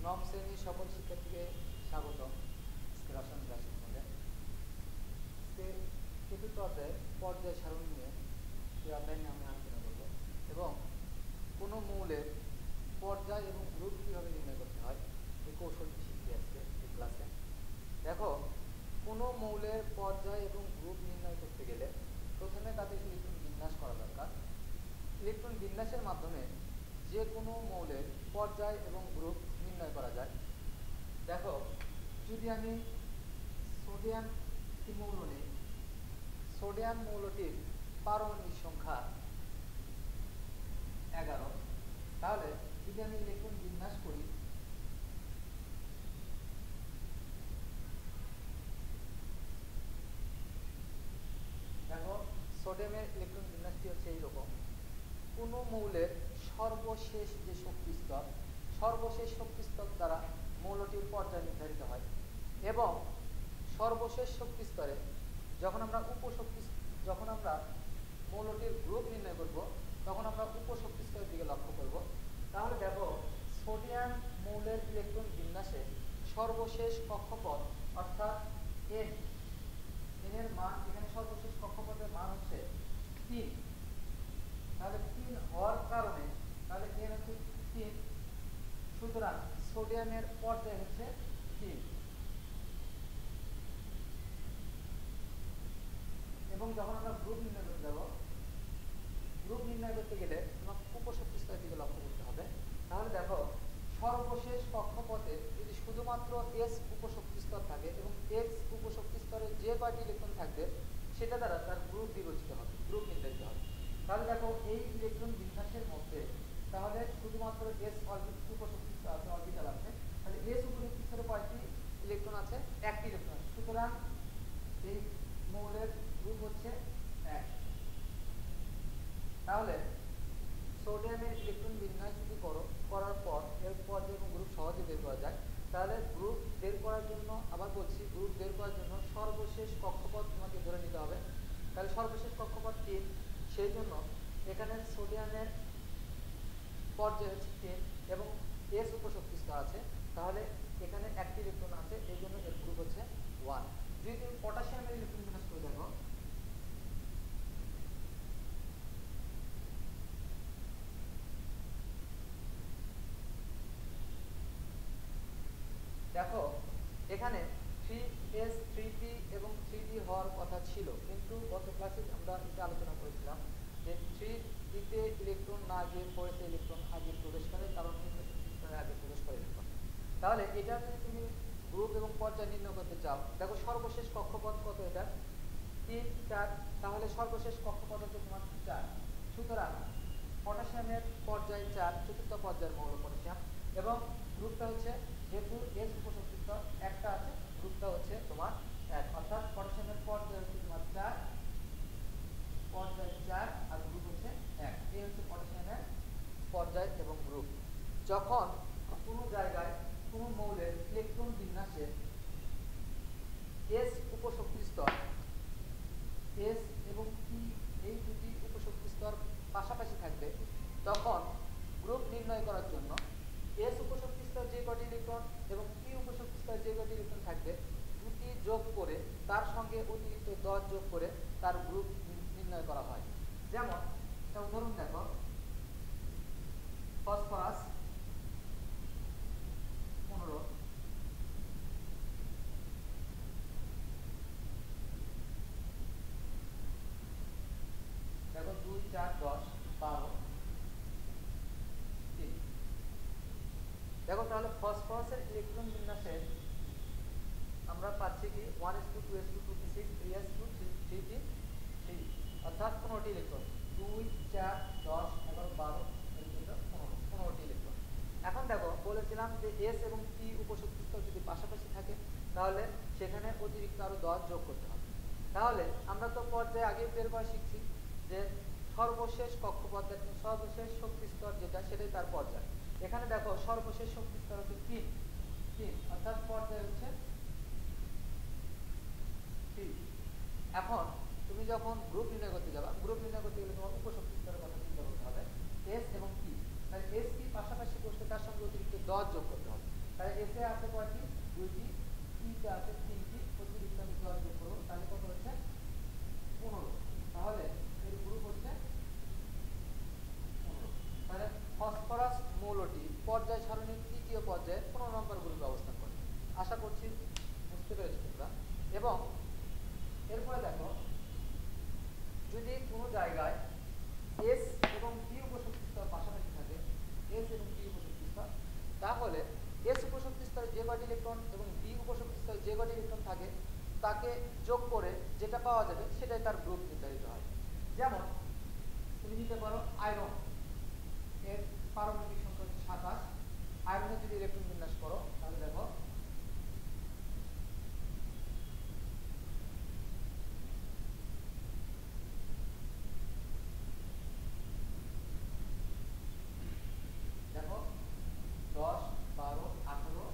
নবম শ্রেণীর সকল শিক্ষার্থীকে স্বাগতম রসায়ন ক্লাসের মধ্যে। চতুর্থ অধ্যায়ে পর্যায় সারণী নিয়ে এই অধ্যায় নিয়ে আমি আলোচনা করব এবং কোনো মৌলের পর্যায় এবং গ্রুপ কীভাবে নির্ণয় করতে হয় এই কৌশলটি শিখতে আজকে এই ক্লাসে। দেখো, কোনো মৌলের পর্যায় এবং গ্রুপ নির্ণয় করতে গেলে প্রথমে তাদের ইলেকট্রন বিন্যাস করা দরকার। ইলেকট্রন বিন্যাসের মাধ্যমে যে কোনো মৌলের পর্যায় এবং গ্রুপ নির্ণয় করা যায়। দেখো, যদি আমি সোডিয়াম মৌল নিই, সোডিয়াম মৌলটির পারমাণবিক সংখ্যা 11, তাহলে যদি আমি ইলেকট্রন বিন্যাস করি, দেখো সোডিয়ামের ইলেকট্রন বিন্যাসটি হচ্ছে এইরকম। কোনো মৌলের সর্বশেষ যে শক্তি স্তর, সর্বশেষ শক্তি স্তর দ্বারা মৌলটির পর্যায় নির্ধারিত হয় এবং সর্বশেষ শক্তি স্তরে যখন আমরা মৌলটির গ্রুপ নির্ণয় করব তখন আমরা উপশক্তি স্তরের দিকে লক্ষ্য করব। তাহলে দেখো, সোডিয়াম মৌলের ইলেকট্রন বিন্যাসে সর্বশেষ কক্ষপথ অর্থাৎ এন এর মান, এখানে সর্বশেষ কক্ষপথের মান হচ্ছে 3। তাহলে 3 হওয়ার কারণে তাহলে এন হচ্ছে 3, সুতরাং সোডিয়ামের পর্যায় হচ্ছে 3। এবং যখন আমরা গ্রুপ নির্ণয় করতে যাব, গ্রুপ নির্ণয় করতে গেলে তোমাকে উপশক্তি স্তরের দিকে লক্ষ্য করতে হবে। তাহলে দেখো, সর্বশেষ কক্ষপথে যদি শুধুমাত্র এস উপশক্তি স্তর থাকে এবং এক্স উপশক্তি স্তরে যে কয়টি ইলেকট্রন থাকবে সেটা দ্বারা তার গ্রুপ বিবেচিত হবে, গ্রুপ নির্ধারিত হবে। তাহলে দেখো, এই ইলেকট্রন বিন্যাসের মধ্যে তাহলে শুধুমাত্র এস উপশক্তি স্তর আছে, অরবিটাল আছে। তাহলে এস উপশক্তি স্তরে কয়টি ইলেকট্রন আছে? একটি ইলেকট্রন আছে। সুতরাং এই মৌলের গ্রুপ হচ্ছে 1। তাহলে সোডিয়ামের ইলেকট্রন বিন্যাস যদি করার পর এর পর্যায় এবং গ্রুপ সহজে বের করা যায়, তাহলে গ্রুপ বের করার জন্য, আবার বলছি, গ্রুপ বের করার জন্য সর্বশেষ কক্ষপথ তোমাকে ধরে নিতে হবে। তাহলে সর্বশেষ কক্ষপথ 3, সেই জন্য এখানে সোডিয়ামের পর্যায় হচ্ছে 3 এবং এস উপশক্তি স্তর আছে। তাহলে এখানে একটি ইলেকট্রন আছে, এই জন্য এর গ্রুপ হচ্ছে 1। যদি তুমি পটাশিয়ামের ইলেকট্রন বিন্যাস করে দেখো, দেখো এখানে 3s 3p এবং 3d হওয়ার কথা ছিল, কিন্তু গত ক্লাসে আমরা এটা আলোচনা করেছিলাম যে 3dতে ইলেকট্রন না গিয়ে 4s ইলেকট্রন আগে প্রবেশ করে, কারণ আগে প্রবেশ করে ইলেকট্রন। তাহলে এটা যদি তুমি গ্রুপ এবং পর্যায় নির্ণয় করতে চাও, দেখো সর্বশেষ কক্ষপথ কত? এটা 3, 4। তাহলে সর্বশেষ কক্ষপথ হচ্ছে তোমার 4। সুতরাং পটাশিয়ামের পর্যায় 4, চতুর্থ পর্যায়ের মৌল পটাশিয়াম, এবং গ্রুপটা হচ্ছে, যেহেতু এস উপশক্তি স্তর একটা আছে, গ্রুপটা হচ্ছে তোমার 1, অর্থাৎ পটাশিয়ামের পর্যায় হচ্ছে তোমার 4, পর্যায় 4 আর গ্রুপ হচ্ছে 1। এই হচ্ছে পটাশিয়ামের পর্যায় এবং গ্রুপ। যখন কোনো জায়গায় কোনো মৌলের ইলেকট্রন বিন্যাসে এস উপশক্তি স্তর, এস এবং পি এই দুটি উপশক্তি স্তর পাশাপাশি থাকবে, তখন গ্রুপ নির্ণয় করার জন্য এস উপশক্তি স্তর যে কটি ইলেকট্রন এবং পি উপশক্তি স্তর যে কটি ইলেকট্রন থাকবে, দুটি যোগ করে তার সঙ্গে অতিরিক্ত 10 যোগ করে তার গ্রুপ নির্ণয় করা হয়। যেমন একটা উদাহরণ দেখো, ফসফরাস 15, দেখো 2, 4, 10, 12, 3। দেখো, তাহলে ফসফরাসের ইলেকট্রন বিন্যাসে আমরা পাচ্ছি কি 1:2, 2:2, 2:6, 3:2, 3:3, 3, অর্থাৎ 15টি ইলেকট্রন। 2, 4, 10, 11, 12, 15টি ইলেকট্রন। এখন দেখো, বলেছিলাম যে এস এবং পি উপশক্তি স্তর যদি পাশাপাশি থাকে তাহলে সেখানে অতিরিক্ত আরো 10 যোগ করতে হবে। তাহলে আমরা তো পর্যায়ে আগে বের করা শিখছি যে সর্বশেষ কক্ষপথ, সর্বশেষ শক্তি স্তর যেটা, সেটাই তার পর্যায়। এখানে দেখো সর্বশেষ শক্তি স্তর হচ্ছে 3, অর্থাৎ পর্যায় হচ্ছে 3। এখন তুমি যখন গ্রুপ নির্ণয় করতে যাবা, গ্রুপ নির্ণয় করতে গেলে তোমার উপশক্তি স্তরের কথা চিন্তা করতে হবে, এস এবং পি। তাহলে এস পি পাশাপাশি বসলে তার সঙ্গে অতিরিক্ত 10 যোগ করতে হবে। তাই এ আছে কয়টি? দুইটি, তে আছে তিনটি, অতিরিক্ত আমি যোগ করবো, তাহলে কত হচ্ছে? 15। তাহলে এর গ্রুপ হচ্ছে 15। তাহলে ফসফরাস মৌলটি পর্যায় সারণীর তৃতীয় পর্যায়ে 15 নম্বর গ্রুপে অবস্থান করে। আশা করছি বুঝতে পেরেছো তোমরা। এবং এরপরে দেখো, যদি কোনো জায়গায় এস এবং পি উপশক্তি স্তর পাশাপাশি থাকে, এস এবং পি উপশক্তি স্তর, তাহলে এস উপশক্তি স্তরে যে কয়টি ইলেকট্রন এবং বি উপশক্তি স্তরে যে কয়টি ইলেকট্রন থাকে তাকে যোগ করে যেটা পাওয়া যাবে সেটাই তার গ্রুপ নির্ধারিত হয়। যেমন তুমি নিতে পারো আয়রন, এর পারমাণবিক সংখ্যা হচ্ছে 27। আয়রনের যদি ইলেকট্রন বিন্যাস করো তাহলে দেখো দেখো 10, 12, 18,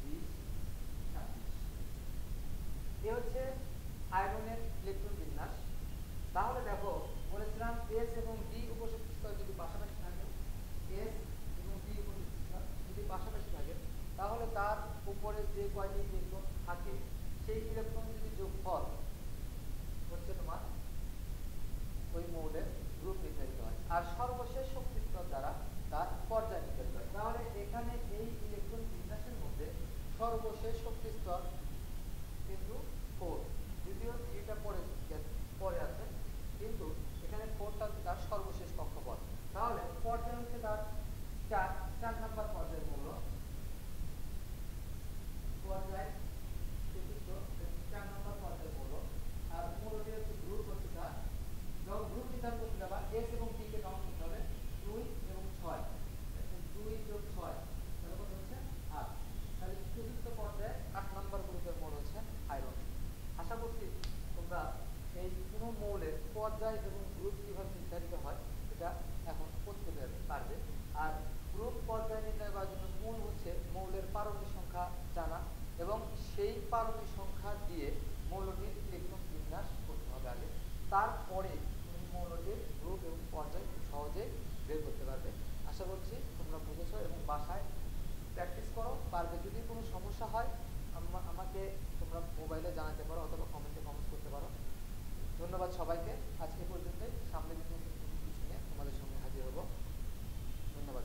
20, 26। এ হচ্ছে আয়রনের ইলেকট্রন বিন্যাস। তাহলে দেখো বলেছিলাম এস এবং ডি উপশক্তি স্তর যদি পাশাপাশি থাকে, এস এবং ডি উপশক্তি স্তর যদি পাশাপাশি থাকে, তাহলে তার উপরে যে কয়টি ইলেকট্রন থাকে সেই ইলেকট্রন যদি যোগফল হচ্ছে তোমার ওই মৌলের গ্রুপ নির্ধারিত হয়। আর সর্বশেষ শক্তি স্তর দ্বারা তার পর্যায় নির্ধারিত হয়। তাহলে এখানে এই ইলেকট্রন বিন্যাসের মধ্যে সর্বশেষ শক্তি স্তর কিন্তু 4, যদিও 3টা পরে আছে, কিন্তু এখানে 4টা তার সর্বশেষ কক্ষপথ। তাহলে পর্যায় হচ্ছে তার 4 নাম্বার পর্যায়ের মৌল, পর্যায় চতুর্থ 4 নাম্বার পর্যায়ের মৌল। আর মৌলটির হচ্ছে গ্রুপ হচ্ছে তার, যখন গ্রুপ নির্ধারণ করতে যাবা এস এবং পি কে কাউন্ট করতে হবে 2 এবং 6, 2 যোগ 6 তাহলে কত হচ্ছে 8। তাহলে চতুর্থ পর্যায়ে 8 নাম্বার গ্রুপের মৌল হচ্ছে আয়রন। আশা করছি তোমরা এই কোনো মৌলের পর্যায় এবং গ্রুপ কিভাবে নির্ধারিত হয় এটা এখন করতে পারবে। আর গ্রুপ পর্যায় নির্ণয় করার জন্য মূল হচ্ছে মৌলের পারমাণবিক সংখ্যা জানা এবং সেই পারমাণবিক সংখ্যা দিয়ে মৌলটির ইলেকট্রন বিন্যাস করতে হবে আগে। তারপরে তুমি মৌলটির গ্রুপ এবং পর্যায় খুব সহজে বের করতে পারবে। আশা করছি তোমরা বুঝেছো এবং বাসায় প্র্যাকটিস করো, পারবে। যদি কোনো সমস্যা হয় আমাকে তোমরা মোবাইলে জানাতে পারো অথবা কমেন্টে কমেন্ট করতে পারো। ধন্যবাদ সবাইকে। আজকে পর্যন্তই। সামনে নতুন কিছু নিয়ে তোমাদের সঙ্গে হাজির হব। ধন্যবাদ।